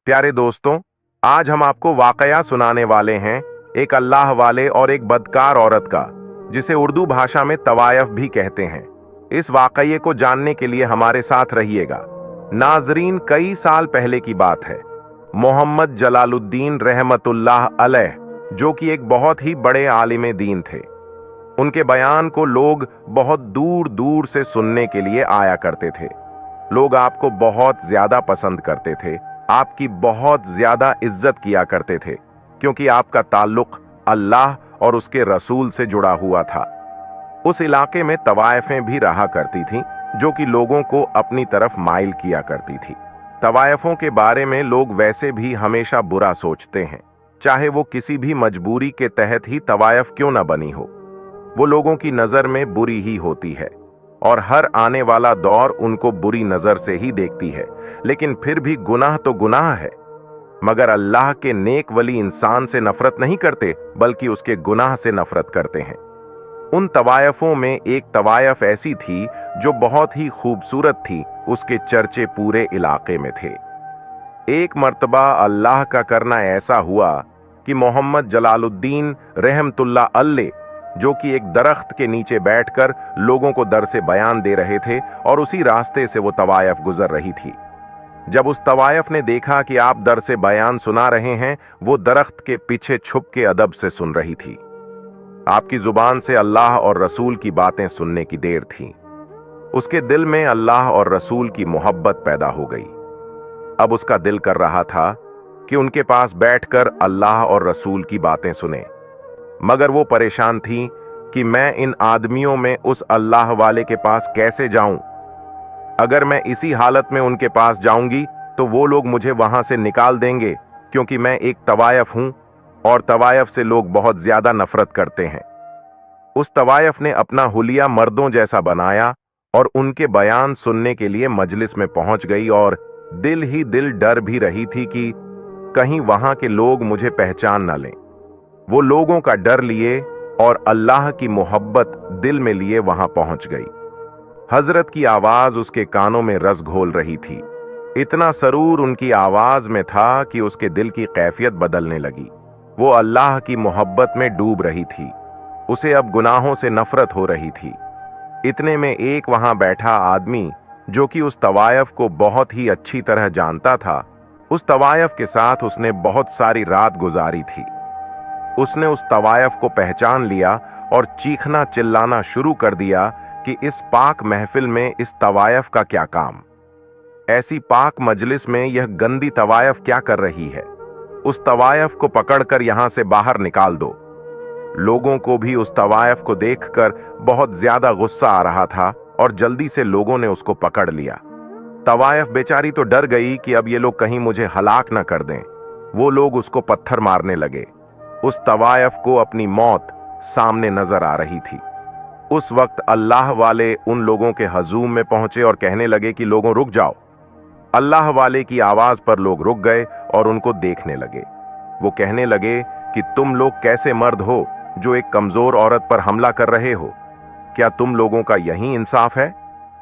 प्यारे दोस्तों, आज हम आपको वाकया सुनाने वाले हैं एक अल्लाह वाले और एक बदकार औरत का, जिसे उर्दू भाषा में तवायफ भी कहते हैं। इस वाकये को जानने के लिए हमारे साथ रहिएगा। नाजरीन, कई साल पहले की बात है। मोहम्मद जलालुद्दीन रहमतुल्लाह अलैह, जो कि एक बहुत ही बड़े आलिम दीन थे, उनके बयान को लोग बहुत दूर दूर से सुनने के लिए आया करते थे। लोग आपको बहुत ज्यादा पसंद करते थे, आपकी बहुत ज्यादा इज्जत किया करते थे, क्योंकि आपका ताल्लुक अल्लाह और उसके रसूल से जुड़ा हुआ था। उस इलाके में तवायफें भी रहा करती थीं, जो कि लोगों को अपनी तरफ माइल किया करती थी। तवायफों के बारे में लोग वैसे भी हमेशा बुरा सोचते हैं, चाहे वो किसी भी मजबूरी के तहत ही तवायफ क्यों न बनी हो। वो लोगों की नजर में बुरी ही होती है और हर आने वाला दौर उनको बुरी नजर से ही देखती है। लेकिन फिर भी गुनाह तो गुनाह है, मगर अल्लाह के नेक वली इंसान से नफरत नहीं करते, बल्कि उसके गुनाह से नफरत करते हैं। उन तवायफों में एक तवायफ ऐसी थी जो बहुत ही खूबसूरत थी। उसके चर्चे पूरे इलाके में थे। एक मर्तबा अल्लाह का करना ऐसा हुआ कि मोहम्मद जलालुद्दीन रहमतुल्लाह अलैह, जो कि एक दरख्त के नीचे बैठकर लोगों को दर से बयान दे रहे थे, और उसी रास्ते से वो तवायफ गुजर रही थी। जब उस तवायफ ने देखा कि आप दर से बयान सुना रहे हैं, वो दरख्त के पीछे छुप के अदब से सुन रही थी। आपकी जुबान से अल्लाह और रसूल की बातें सुनने की देर थी। उसके दिल में अल्लाह और रसूल की मोहब्बत पैदा हो गई। अब उसका दिल कर रहा था कि उनके पास बैठकर अल्लाह और रसूल की बातें सुने, मगर वो परेशान थी कि मैं इन आदमियों में उस अल्लाह वाले के पास कैसे जाऊं। अगर मैं इसी हालत में उनके पास जाऊंगी तो वो लोग मुझे वहां से निकाल देंगे, क्योंकि मैं एक तवायफ हूं और तवायफ से लोग बहुत ज्यादा नफरत करते हैं। उस तवायफ ने अपना हुलिया मर्दों जैसा बनाया और उनके बयान सुनने के लिए मजलिस में पहुंच गई, और दिल ही दिल डर भी रही थी कि कहीं वहां के लोग मुझे पहचान न लें। वो लोगों का डर लिए और अल्लाह की मोहब्बत दिल में लिए वहां पहुंच गई। हजरत की आवाज उसके कानों में रस घोल रही थी। इतना सरूर उनकी आवाज में था कि उसके दिल की कैफियत बदलने लगी। वो अल्लाह की मोहब्बत में डूब रही थी। उसे अब गुनाहों से नफरत हो रही थी। इतने में एक वहां बैठा आदमी, जो कि उस तवायफ को बहुत ही अच्छी तरह जानता था, उस तवायफ के साथ उसने बहुत सारी रात गुजारी थी। उसने उस तवायफ को पहचान लिया और चीखना चिल्लाना शुरू कर दिया कि इस पाक महफिल में इस तवायफ का क्या काम। ऐसी पाक मजलिस में यह गंदी तवायफ क्या कर रही है। उस तवायफ को पकड़कर यहां से बाहर निकाल दो। लोगों को भी उस तवायफ को देखकर बहुत ज्यादा गुस्सा आ रहा था, और जल्दी से लोगों ने उसको पकड़ लिया। तवायफ बेचारी तो डर गई कि अब ये लोग कहीं मुझे हलाक न कर दें। वो लोग उसको पत्थर मारने लगे। उस तवायफ को अपनी मौत सामने नजर आ रही थी। उस वक्त अल्लाह वाले उन लोगों के हजूम में पहुंचे और कहने लगे कि लोगों, रुक जाओ। अल्लाह वाले की आवाज पर लोग रुक गए और उनको देखने लगे। वो कहने लगे कि तुम लोग कैसे मर्द हो जो एक कमजोर औरत पर हमला कर रहे हो? क्या तुम लोगों का यही इंसाफ है?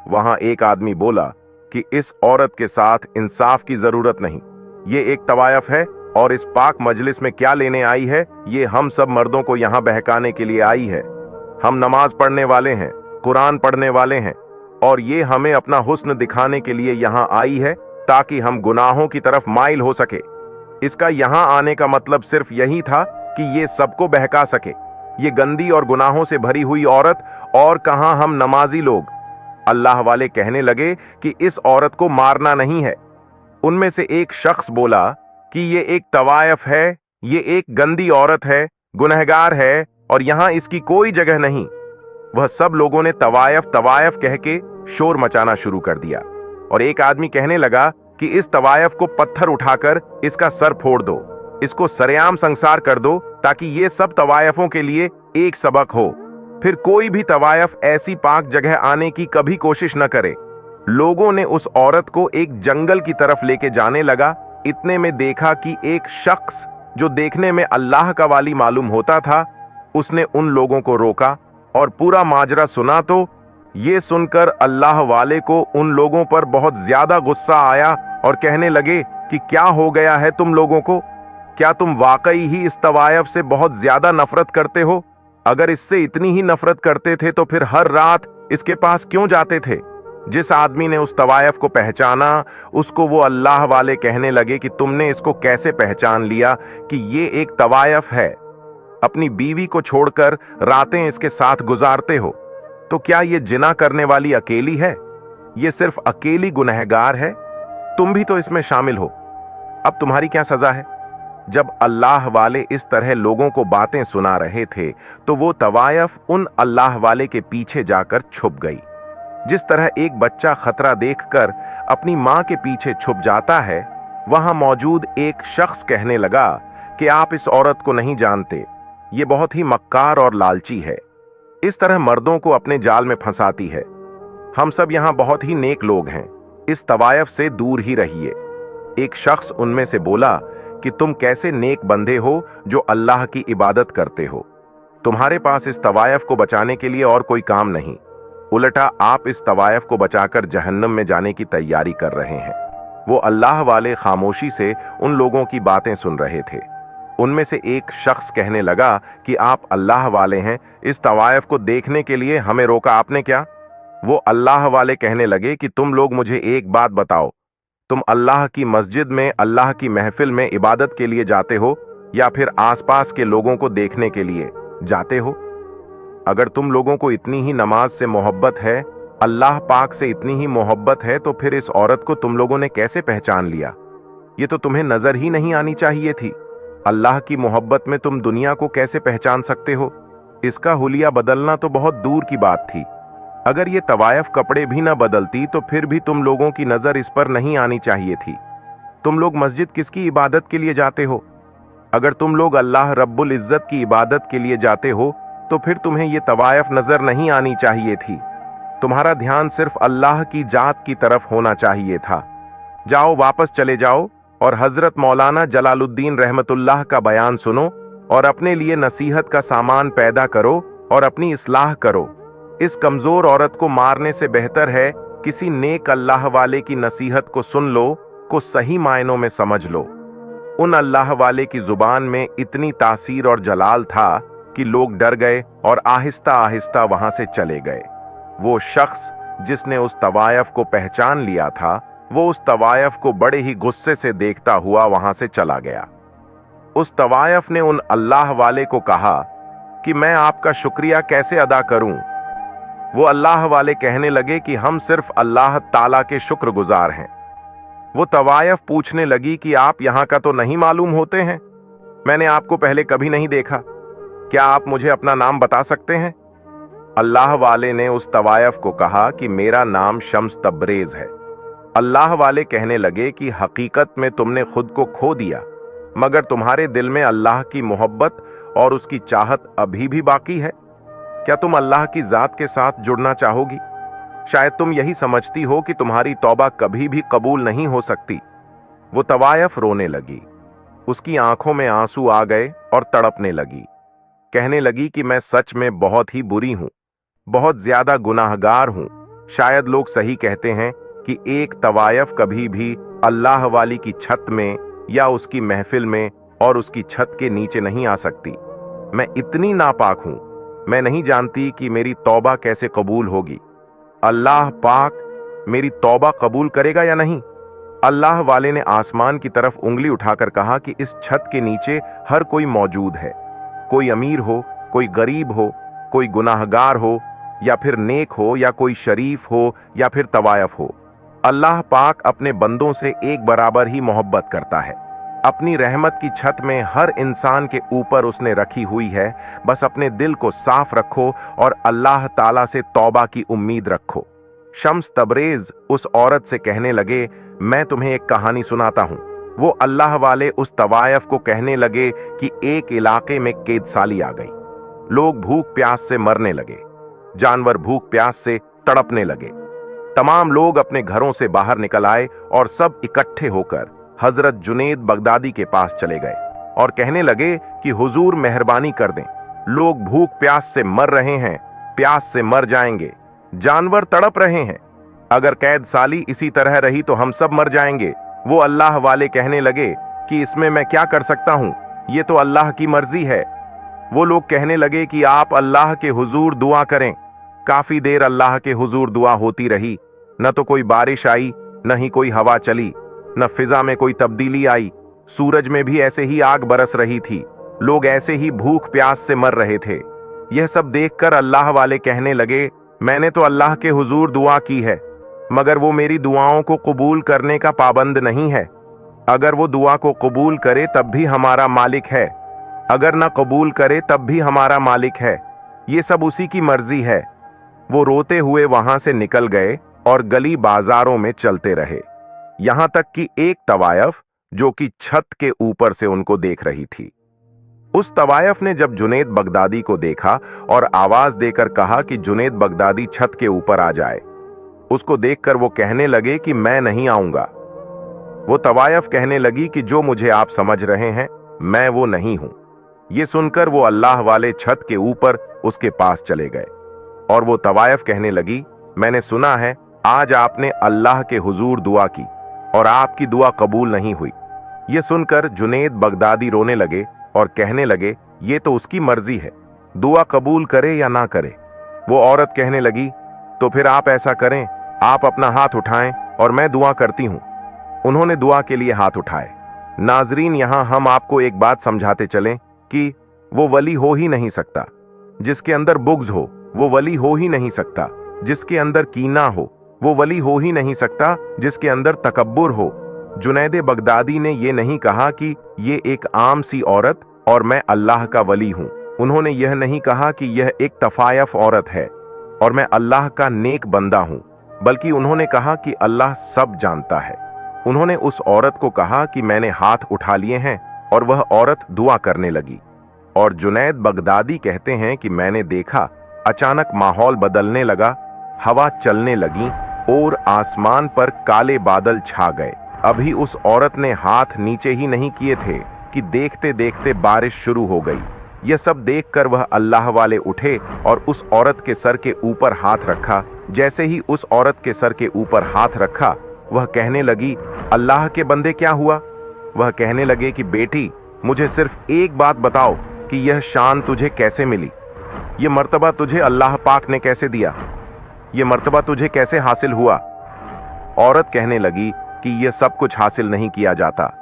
वहां एक आदमी बोला कि इस औरत के साथ इंसाफ की जरूरत नहीं। ये एक तवायफ है और इस पाक मजलिस में क्या लेने आई है? ये हम सब मर्दों को यहां बहकाने के लिए आई है। हम नमाज पढ़ने वाले हैं, कुरान पढ़ने वाले हैं, और ये हमें अपना हुस्न दिखाने के लिए यहां आई है ताकि हम गुनाहों की तरफ माइल हो सके। इसका यहां आने का मतलब सिर्फ यही था कि ये सबको बहका सके। ये गंदी और गुनाहों से भरी हुई औरत, और कहां हम नमाजी लोग। अल्लाह वाले कहने लगे कि इस औरत को मारना नहीं है। उनमें से एक शख्स बोला कि ये एक तवायफ है, ये एक गंदी औरत है, गुनहगार है, और यहां इसकी कोई जगह नहीं। वह सब लोगों ने तवायफ तवायफ कह के शोर मचाना शुरू कर दिया, और एक आदमी कहने लगा कि इस तवायफ को पत्थर उठाकर इसका सर फोड़ दो, इसको सरेआम संसार कर दो, ताकि ये सब तवायफों के लिए एक सबक हो। फिर कोई भी तवायफ ऐसी पाक जगह आने की कभी कोशिश न करे। लोगों ने उस औरत को एक जंगल की तरफ लेके जाने लगा। इतने में देखा कि एक शख्स जो देखने में अल्लाह का वाली मालूम होता था, उसने उन लोगों को रोका और पूरा माजरा सुना। तो ये सुनकर अल्लाह वाले को उन लोगों पर बहुत ज्यादा गुस्सा आया और कहने लगे कि क्या हो गया है तुम लोगों को? क्या तुम वाकई ही इस तवायफ से बहुत ज्यादा नफरत करते हो? अगर इससे इतनी ही नफरत करते थे तो फिर हर रात इसके पास क्यों जाते थे? जिस आदमी ने उस तवायफ को पहचाना, उसको वो अल्लाह वाले कहने लगे कि तुमने इसको कैसे पहचान लिया कि ये एक तवायफ है? अपनी बीवी को छोड़कर रातें इसके साथ गुजारते हो, तो क्या ये जिना करने वाली अकेली है? ये सिर्फ अकेली गुनहगार है? तुम भी तो इसमें शामिल हो। अब तुम्हारी क्या सजा है? जब अल्लाह वाले इस तरह लोगों को बातें सुना रहे थे तो वो तवायफ उन अल्लाह वाले के पीछे जाकर छुप गई। जिस तरह एक बच्चा खतरा देखकर अपनी मां के पीछे छुप जाता है, वहां मौजूद एक शख्स कहने लगा कि आप इस औरत को नहीं जानते, ये बहुत ही मक्कार और लालची है। इस तरह मर्दों को अपने जाल में फंसाती है। हम सब यहां बहुत ही नेक लोग हैं, इस तवायफ से दूर ही रहिए। एक शख्स उनमें से बोला कि तुम कैसे नेक बंदे हो जो अल्लाह की इबादत करते हो। तुम्हारे पास इस तवायफ को बचाने के लिए और कोई काम नहीं, उल्टा आप इस तवायफ को बचाकर जहन्नम में जाने की तैयारी कर रहे हैं। वो अल्लाह वाले खामोशी से उन लोगों की बातें सुन रहे थे। उनमें से एक शख्स कहने लगा कि आप अल्लाह वाले हैं, इस तवायफ को देखने के लिए हमें रोका आपने क्या? वो अल्लाह वाले कहने लगे कि तुम लोग मुझे एक बात बताओ, तुम अल्लाह की मस्जिद में अल्लाह की महफिल में इबादत के लिए जाते हो या फिर आसपास के लोगों को देखने के लिए जाते हो? अगर तुम लोगों को इतनी ही नमाज से मोहब्बत है, अल्लाह पाक से इतनी ही मोहब्बत है, तो फिर इस औरत को तुम लोगों ने कैसे पहचान लिया? ये तो तुम्हें नजर ही नहीं आनी चाहिए थी। अल्लाह की मोहब्बत में तुम दुनिया को कैसे पहचान सकते हो? इसका हुलिया बदलना तो बहुत दूर की बात थी। अगर ये तवायफ कपड़े भी न बदलती तो फिर भी तुम लोगों की नजर इस पर नहीं आनी चाहिए थी। तुम लोग मस्जिद किसकी इबादत के लिए जाते हो? अगर तुम लोग अल्लाह रब्बुल इज्जत की इबादत के लिए जाते हो तो फिर तुम्हें ये तवायफ नजर नहीं आनी चाहिए थी। तुम्हारा ध्यान सिर्फ अल्लाह की जात की तरफ होना चाहिए था। जाओ, वापस चले जाओ और हजरत मौलाना जलालुद्दीन रहमतुल्लाह का बयान सुनो और अपने लिए नसीहत का सामान पैदा करो और अपनी इस्लाह करो। इस कमजोर औरत को मारने से बेहतर है किसी नेक अल्लाह वाले की नसीहत को सुन लो, को सही मायनों में समझ लो। उन अल्लाह वाले की जुबान में इतनी तासीर और जलाल था कि लोग डर गए और आहिस्ता आहिस्ता वहां से चले गए। वो शख्स जिसने उस तवायफ को पहचान लिया था, वो उस तवायफ को बड़े ही गुस्से से देखता हुआ वहां से चला गया। उस तवायफ ने उन अल्लाह वाले को कहा कि मैं आपका शुक्रिया कैसे अदा करूं? वो अल्लाह वाले कहने लगे कि हम सिर्फ अल्लाह ताला के शुक्रगुजार हैं। वो तवायफ पूछने लगी कि आप यहां का तो नहीं मालूम होते हैं? मैंने आपको पहले कभी नहीं देखा, क्या आप मुझे अपना नाम बता सकते हैं? अल्लाह वाले ने उस तवायफ को कहा कि मेरा नाम शम्स तब्रेज है। अल्लाह वाले कहने लगे कि हकीकत में तुमने खुद को खो दिया, मगर तुम्हारे दिल में अल्लाह की मोहब्बत और उसकी चाहत अभी भी बाकी है। क्या तुम अल्लाह की जात के साथ जुड़ना चाहोगी? शायद तुम यही समझती हो कि तुम्हारी तौबा कभी भी कबूल नहीं हो सकती। वो तवायफ रोने लगी, उसकी आंखों में आंसू आ गए और तड़पने लगी। कहने लगी कि मैं सच में बहुत ही बुरी हूं, बहुत ज्यादा गुनाहगार हूं। शायद लोग सही कहते हैं कि एक तवायफ कभी भी अल्लाह वाली की छत में या उसकी महफिल में और उसकी छत के नीचे नहीं आ सकती। मैं इतनी नापाक हूं, मैं नहीं जानती कि मेरी तौबा कैसे कबूल होगी। अल्लाह पाक मेरी तौबा कबूल करेगा या नहीं? अल्लाह वाले ने आसमान की तरफ उंगली उठाकर कहा कि इस छत के नीचे हर कोई मौजूद है। कोई अमीर हो, कोई गरीब हो, कोई गुनाहगार हो या फिर नेक हो, या कोई शरीफ हो या फिर तवायफ हो। अल्लाह पाक अपने बंदों से एक बराबर ही मोहब्बत करता है। अपनी रहमत की छत में हर इंसान के ऊपर उसने रखी हुई है। बस अपने दिल को साफ रखो और अल्लाह ताला से तौबा की उम्मीद रखो। शम्स तबरेज उस औरत से कहने लगे, मैं तुम्हें एक कहानी सुनाता हूं। वो अल्लाह वाले उस तवायफ को कहने लगे कि एक इलाके में कैदसाली आ गई। लोग भूख प्यास से मरने लगे, जानवर भूख प्यास से तड़पने लगे। तमाम लोग अपने घरों से बाहर निकल आए और सब इकट्ठे होकर हजरत जुनेद बगदादी के पास चले गए और कहने लगे कि हुजूर मेहरबानी कर दें, लोग भूख प्यास से मर रहे हैं, प्यास से मर जाएंगे, जानवर तड़प रहे हैं। अगर कैद साली इसी तरह रही तो हम सब मर जाएंगे। वो अल्लाह वाले कहने लगे कि इसमें मैं क्या कर सकता हूँ, ये तो अल्लाह की मर्जी है। वो लोग कहने लगे कि आप अल्लाह के हुजूर दुआ करें। काफी देर अल्लाह के हुजूर दुआ होती रही। न तो कोई बारिश आई, न ही कोई हवा चली, न फिजा में कोई तब्दीली आई। सूरज में भी ऐसे ही आग बरस रही थी। लोग ऐसे ही भूख प्यास से मर रहे थे। यह सब देखकर अल्लाह वाले कहने लगे, मैंने तो अल्लाह के हुजूर दुआ की है, मगर वो मेरी दुआओं को कबूल करने का पाबंद नहीं है। अगर वो दुआ को कबूल करे तब भी हमारा मालिक है, अगर ना कबूल करे तब भी हमारा मालिक है। ये सब उसी की मर्जी है। वो रोते हुए वहां से निकल गए और गली बाजारों में चलते रहे, यहां तक कि एक तवायफ जो कि छत के ऊपर से उनको देख रही थी। उस तवायफ ने जब जुनैद बगदादी को देखा और आवाज देकर कहा कि जुनैद बगदादी छत के ऊपर आ जाए। उसको देखकर वो कहने लगे कि मैं नहीं आऊंगा। वो तवायफ कहने लगी कि जो मुझे आप समझ रहे हैं मैं वो नहीं हूं। ये सुनकर वो अल्लाह वाले छत के ऊपर उसके पास चले गए और वो तवायफ कहने लगी, मैंने सुना है आज आपने अल्लाह के हुजूर दुआ की और आपकी दुआ कबूल नहीं हुई। ये सुनकर जुनैद बगदादी रोने लगे और कहने लगे, ये तो उसकी मर्जी है, दुआ कबूल करे या ना करे। वो औरत कहने लगी, तो फिर आप ऐसा करें, आप अपना हाथ उठाएं और मैं दुआ करती हूं। उन्होंने दुआ के लिए हाथ उठाए। नाजरीन, यहां हम आपको एक बात समझाते चलें कि वो वली हो ही नहीं सकता जिसके अंदर बुग़्ज़ हो, वो वली हो ही नहीं सकता जिसके अंदर कीना हो, वो वली हो ही नहीं सकता जिसके अंदर तकब्बुर हो। जुनैद बगदादी ने ये नहीं कहा कि ये एक आम सी औरत और मैं अल्लाह का वली हूं। उन्होंने यह नहीं कहा कि यह एक तफायफ औरत है और मैं अल्लाह का नेक बंदा हूं, बल्कि उन्होंने कहा कि अल्लाह सब जानता है। उन्होंने उस औरत को कहा कि मैंने हाथ उठा लिए हैं और वह औरत दुआ करने लगी। और जुनैद बगदादी कहते हैं कि मैंने देखा अचानक माहौल बदलने लगा, हवा चलने लगी और आसमान पर काले बादल छा गए। अभी उस औरत ने हाथ नीचे ही नहीं किए थे कि देखते देखते बारिश शुरू हो गई। यह सब देखकर वह अल्लाह वाले उठे और उस औरत के सर के ऊपर हाथ रखा। जैसे ही उस औरत के सर के ऊपर हाथ रखा, वह कहने लगी, अल्लाह के बंदे क्या हुआ? वह कहने लगे कि बेटी, मुझे सिर्फ एक बात बताओ कि यह शान तुझे कैसे मिली, ये मर्तबा तुझे अल्लाह पाक ने कैसे दिया, ये मर्तबा तुझे कैसे हासिल हुआ? औरत कहने लगी कि यह सब कुछ हासिल नहीं किया जाता,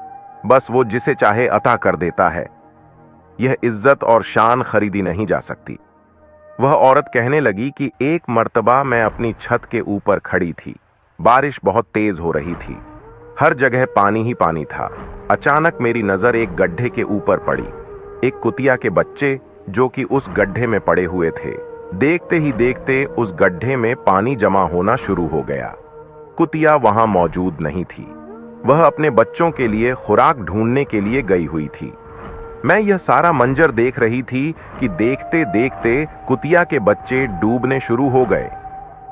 बस वो जिसे चाहे अता कर देता है। यह इज्जत और शान खरीदी नहीं जा सकती। वह औरत कहने लगी कि एक मर्तबा मैं अपनी छत के ऊपर खड़ी थी, बारिश बहुत तेज हो रही थी, हर जगह पानी ही पानी था। अचानक मेरी नजर एक गड्ढे के ऊपर पड़ी। एक कुतिया के बच्चे जो कि उस गड्ढे में पड़े हुए थे, देखते ही देखते उस गड्ढे में पानी जमा होना शुरू हो गया। कुतिया वहां मौजूद नहीं थी, वह अपने बच्चों के लिए खुराक ढूंढने के लिए गई हुई थी। मैं यह सारा मंजर देख रही थी कि देखते देखते कुतिया के बच्चे डूबने शुरू हो गए।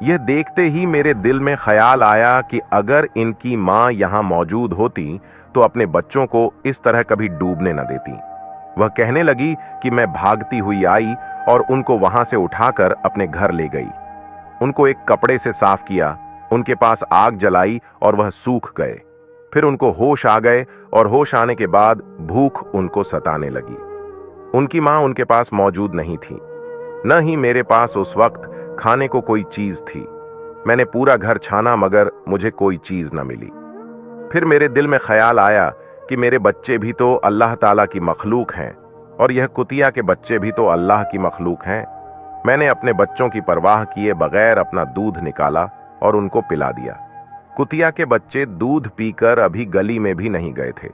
यह देखते ही मेरे दिल में ख्याल आया कि अगर इनकी मां यहां मौजूद होती तो अपने बच्चों को इस तरह कभी डूबने न देती। वह कहने लगी कि मैं भागती हुई आई और उनको वहां से उठाकर अपने घर ले गई। उनको एक कपड़े से साफ किया, उनके पास आग जलाई और वह सूख गए। फिर उनको होश आ गए और होश आने के बाद भूख उनको सताने लगी। उनकी मां उनके पास मौजूद नहीं थी, न ही मेरे पास उस वक्त खाने को कोई चीज थी। मैंने पूरा घर छाना मगर मुझे कोई चीज न मिली। फिर मेरे दिल में ख्याल आया कि मेरे बच्चे भी तो अल्लाह ताला की मखलूक हैं और यह कुतिया के बच्चे भी तो अल्लाह की मखलूक हैं। मैंने अपने बच्चों की परवाह किए बगैर अपना दूध निकाला और उनको पिला दिया। कुतिया के बच्चे दूध पीकर अभी गली में भी नहीं गए थे।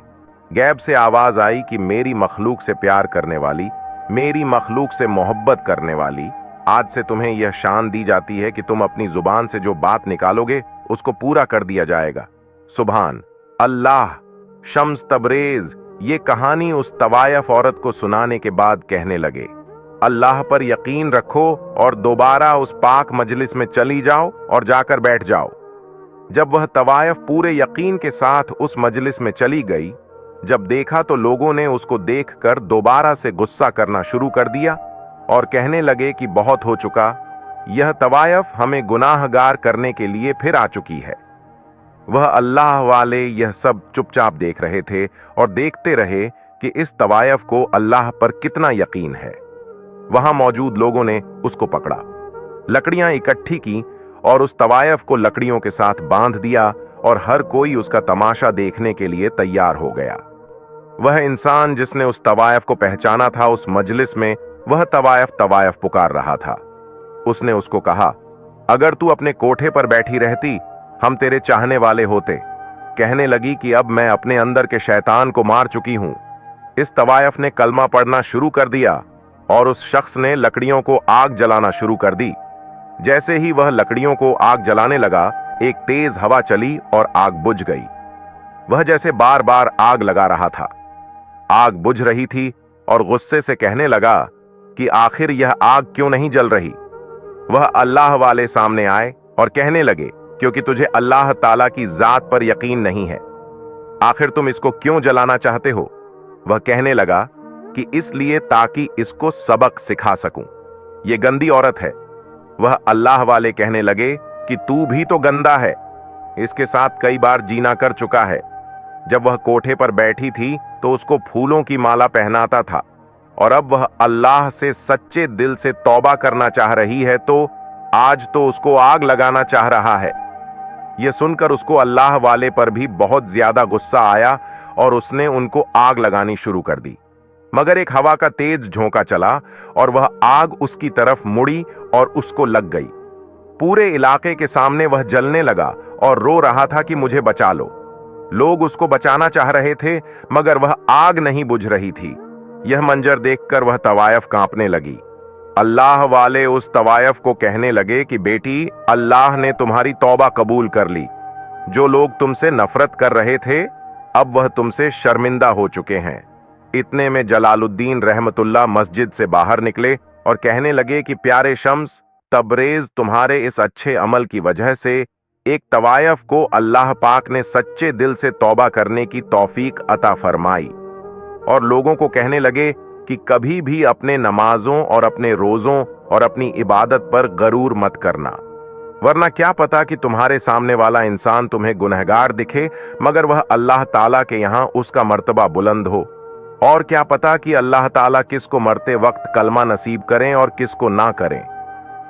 गैब से आवाज आई कि मेरी मखलूक से प्यार करने वाली, मेरी मखलूक से मोहब्बत करने वाली, आज से तुम्हें यह शान दी जाती है कि तुम अपनी जुबान से जो बात निकालोगे उसको पूरा कर दिया जाएगा। सुभान अल्लाह। शम्स तबरेज ये कहानी उस तवायफ औरत को सुनाने के बाद कहने लगे, अल्लाह पर यकीन रखो और दोबारा उस पाक मजलिस में चली जाओ और जाकर बैठ जाओ। जब वह तवायफ पूरे यकीन के साथ उस मजलिस में चली गई, जब देखा तो लोगों ने उसको देखकर दोबारा से गुस्सा करना शुरू कर दिया और कहने लगे कि बहुत हो चुका, यह तवायफ हमें गुनाहगार करने के लिए फिर आ चुकी है। वह अल्लाह वाले यह सब चुपचाप देख रहे थे और देखते रहे कि इस तवायफ को अल्लाह पर कितना यकीन है। वहां मौजूद लोगों ने उसको पकड़ा, लकड़ियां इकट्ठी की और उस तवायफ को लकड़ियों के साथ बांध दिया और हर कोई उसका तमाशा देखने के लिए तैयार हो गया। वह इंसान जिसने उस तवायफ को पहचाना था, उस मजलिस में वह तवायफ पुकार रहा था। उसने उसको कहा, अगर तू अपने कोठे पर बैठी रहती हम तेरे चाहने वाले होते। कहने लगी कि अब मैं अपने अंदर के शैतान को मार चुकी हूं। इस तवायफ ने कलमा पढ़ना शुरू कर दिया और उस शख्स ने लकड़ियों को आग जलाना शुरू कर दी। जैसे ही वह लकड़ियों को आग जलाने लगा, एक तेज हवा चली और आग बुझ गई। वह जैसे बार बार आग लगा रहा था। आग बुझ रही थी और गुस्से से कहने लगा कि आखिर यह आग क्यों नहीं जल रही। वह अल्लाह वाले सामने आए और कहने लगे, क्योंकि तुझे अल्लाह ताला की जात पर यकीन नहीं है, आखिर तुम इसको क्यों जलाना चाहते हो। वह कहने लगा कि इसलिए ताकि इसको सबक सिखा सकूं, ये गंदी औरत है। वह अल्लाह वाले कहने लगे कि तू भी तो गंदा है, इसके साथ कई बार जीना कर चुका है। जब वह कोठे पर बैठी थी तो उसको फूलों की माला पहनाता था और अब वह अल्लाह से सच्चे दिल से तौबा करना चाह रही है तो आज तो उसको आग लगाना चाह रहा है। यह सुनकर उसको अल्लाह वाले पर भी बहुत ज्यादा गुस्सा आया और उसने उनको आग लगानी शुरू कर दी। मगर एक हवा का तेज झोंका चला और वह आग उसकी तरफ मुड़ी और उसको लग गई। पूरे इलाके के सामने वह जलने लगा और रो रहा था कि मुझे बचा लो। लोग उसको बचाना चाह रहे थे मगर वह आग नहीं बुझ रही थी। यह मंजर देखकर वह तवायफ कांपने लगी। अल्लाह वाले उस तवायफ को कहने लगे कि बेटी, अल्लाह ने तुम्हारी तौबा कबूल कर ली। जो लोग तुमसे नफरत कर रहे थे अब वह तुमसे शर्मिंदा हो चुके हैं। इतने में जलालुद्दीन रहमतुल्लाह मस्जिद से बाहर निकले और कहने लगे कि प्यारे शम्स तबरेज, तुम्हारे इस अच्छे अमल की वजह से एक तवायफ को अल्लाह पाक ने सच्चे दिल से तौबा करने की तौफीक अता फरमाई। और लोगों को कहने लगे कि कभी भी अपने नमाजों और अपने रोजों और अपनी इबादत पर गरूर मत करना, वरना क्या पता कि तुम्हारे सामने वाला इंसान तुम्हें गुनहगार दिखे मगर वह अल्लाह ताला के यहां उसका मर्तबा बुलंद हो। और क्या पता कि अल्लाह ताला किसको मरते वक्त कलमा नसीब करें और किसको ना करें।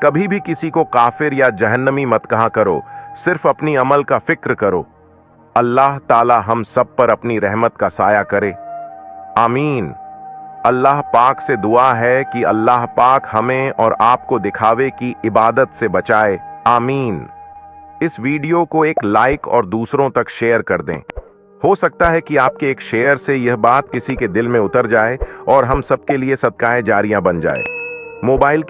कभी भी किसी को काफिर या जहन्नमी मत कहा करो, सिर्फ अपनी अमल का फिक्र करो। अल्लाह ताला हम सब पर अपनी रहमत का साया करे, आमीन। अल्लाह पाक से दुआ है कि अल्लाह पाक हमें और आपको दिखावे की इबादत से बचाए, आमीन। इस वीडियो को एक लाइक और दूसरों तक शेयर कर दें। हो सकता है कि आपके एक शेयर से यह बात किसी के दिल में उतर जाए और हम सबके लिए सदकाए जारियां बन जाए। मोबाइल